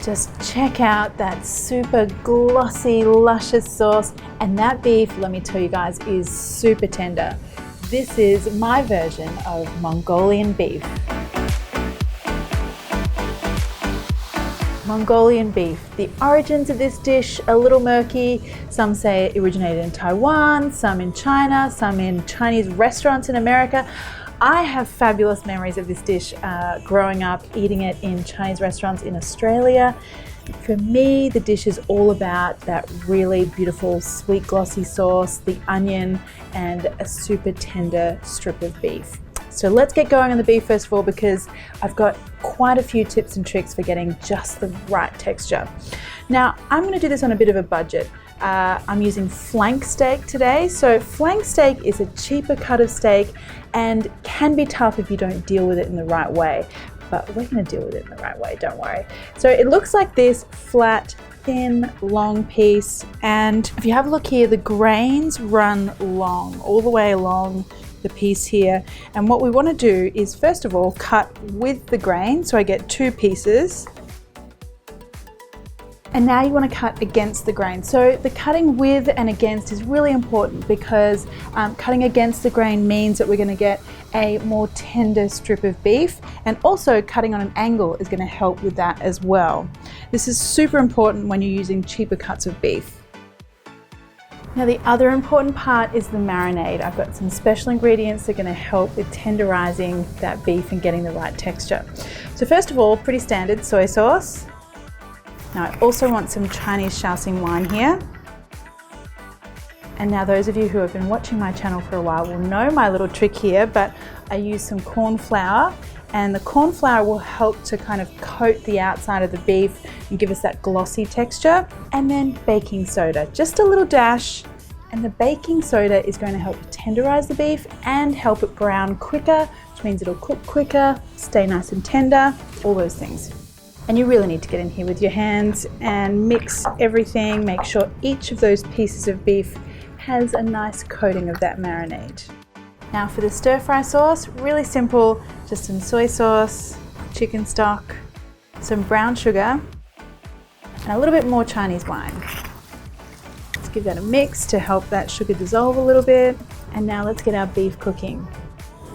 Just check out that super glossy, luscious sauce. And that beef, let me tell you guys, is super tender. This is my version of Mongolian beef. Mongolian beef. The origins of this dish are a little murky. Some say it originated in Taiwan, some in China, some in Chinese restaurants in America. I have fabulous memories of this dish growing up, eating it in Chinese restaurants in Australia. For me, the dish is all about that really beautiful, sweet, glossy sauce, the onion, and a super tender strip of beef. So let's get going on the beef first of all, because I've got quite a few tips and tricks for getting just the right texture. Now, I'm going to do this on a bit of a budget. I'm using flank steak today. So flank steak is a cheaper cut of steak and can be tough if you don't deal with it in the right way. But we're going to deal with it in the right way, don't worry. So it looks like this: flat, thin, long piece. And if you have a look here, the grains run long, all the way along the piece here. And what we want to do is, first of all, cut with the grain. So I get two pieces. And now you want to cut against the grain. So the cutting with and against is really important, because cutting against the grain means that we're going to get a more tender strip of beef, and also cutting on an angle is going to help with that as well. This is super important when you're using cheaper cuts of beef. Now the other important part is the marinade. I've got some special ingredients that are going to help with tenderizing that beef and getting the right texture. So first of all, pretty standard soy sauce. Now I also want some Chinese Shaoxing wine here. And now those of you who have been watching my channel for a while will know my little trick here, but I use some corn flour, and the corn flour will help to kind of coat the outside of the beef and give us that glossy texture. And then baking soda, just a little dash. And the baking soda is going to help tenderize the beef and help it brown quicker, which means it'll cook quicker, stay nice and tender, all those things. And you really need to get in here with your hands and mix everything. Make sure each of those pieces of beef has a nice coating of that marinade. Now for the stir fry sauce, really simple, just some soy sauce, chicken stock, some brown sugar, and a little bit more Chinese wine. Let's give that a mix to help that sugar dissolve a little bit. And now let's get our beef cooking.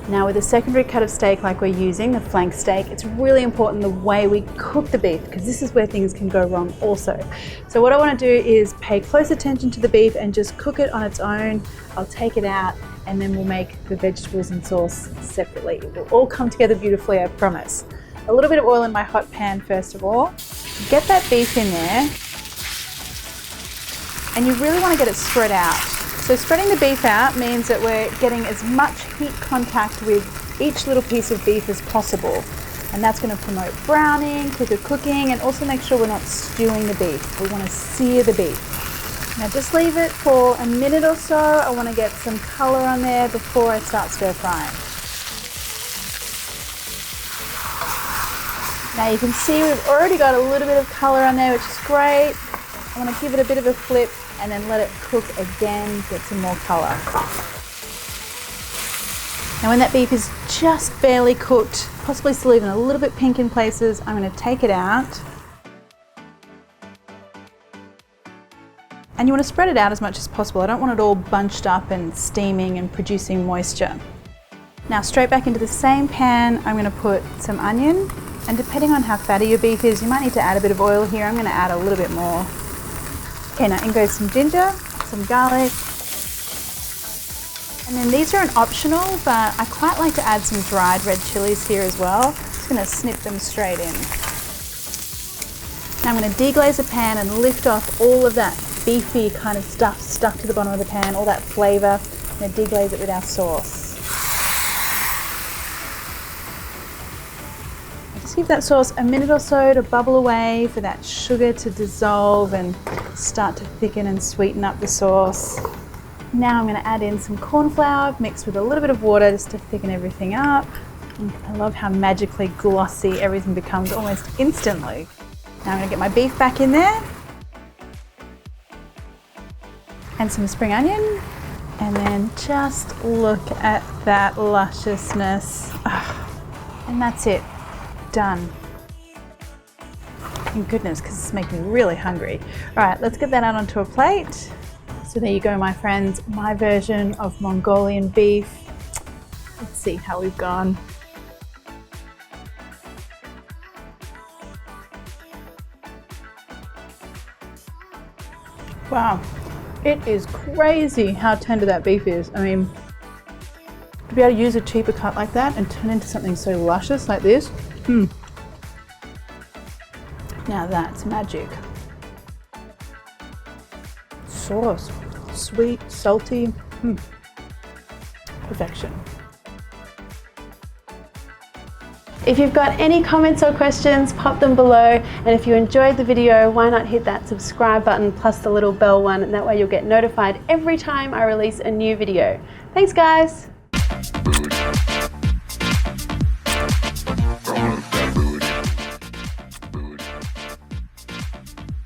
Now with a secondary cut of steak like we're using, the flank steak, it's really important the way we cook the beef, because this is where things can go wrong also. So what I want to do is pay close attention to the beef and just cook it on its own. I'll take it out and then we'll make the vegetables and sauce separately. It will all come together beautifully, I promise. A little bit of oil in my hot pan first of all. Get that beef in there, and you really want to get it spread out. So spreading the beef out means that we're getting as much heat contact with each little piece of beef as possible. And that's going to promote browning, quicker cooking, and also make sure we're not stewing the beef. We want to sear the beef. Now just leave it for a minute or so. I want to get some color on there before I start stir frying. Now you can see we've already got a little bit of color on there, which is great. I want to give it a bit of a flip and then let it cook again, get some more color. Now when that beef is just barely cooked, possibly still even a little bit pink in places, I'm going to take it out. And you want to spread it out as much as possible. I don't want it all bunched up and steaming and producing moisture. Now straight back into the same pan, I'm going to put some onion. And depending on how fatty your beef is, you might need to add a bit of oil here. I'm going to add a little bit more. Okay, now in goes some ginger, some garlic. And then these are an optional, but I quite like to add some dried red chilies here as well. Just going to snip them straight in. Now I'm going to deglaze the pan and lift off all of that beefy kind of stuff stuck to the bottom of the pan, all that flavor. I'm going to deglaze it with our sauce. Just give that sauce a minute or so to bubble away, for that sugar to dissolve and start to thicken and sweeten up the sauce. Now I'm going to add in some corn flour mixed with a little bit of water just to thicken everything up. And I love how magically glossy everything becomes almost instantly. Now I'm going to get my beef back in there. And some spring onion. And then just look at that lusciousness. And that's it. Done. Thank goodness, because it's making me really hungry. All right, let's get that out onto a plate. So there you go, my friends, my version of Mongolian beef. Let's see how we've gone. Wow, it is crazy how tender that beef is. I mean, to be able to use a cheaper cut like that and turn into something so luscious like this, now that's magic. Sauce, sweet, salty, perfection. If you've got any comments or questions, pop them below. And if you enjoyed the video, why not hit that subscribe button plus the little bell one, and that way you'll get notified every time I release a new video. Thanks guys.